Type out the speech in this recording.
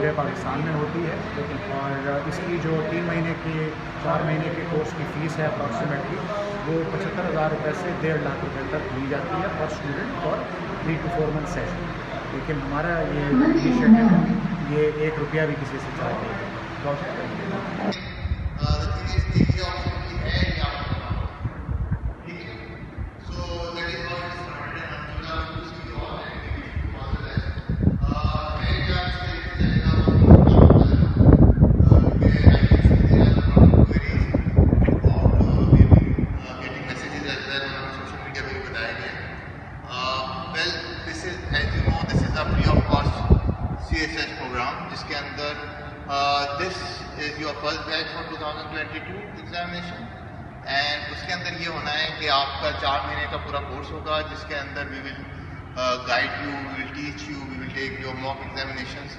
पूरे पाकिस्तान में होती है। और इसकी जो 3 महीने की 4 महीने के कोर्स की फ़ीस है अप्रॉक्सीमेटली वो 75,000 रुपये से 1.5 लाख रुपये तक दी जाती है पर स्टूडेंट और 3 to 4 मंथ सेशन। लेकिन हमारा ये इनिशिएटिव है, ये 1 रुपया भी किसी से चार्ज नहीं है। CSS program जिसके अंदर this is your first batch for 2022 examination and उसके अंदर ये होना है कि आपका 4 महीने का पूरा कोर्स होगा जिसके अंदर we will guide you, we will teach you, we will take your mock examinations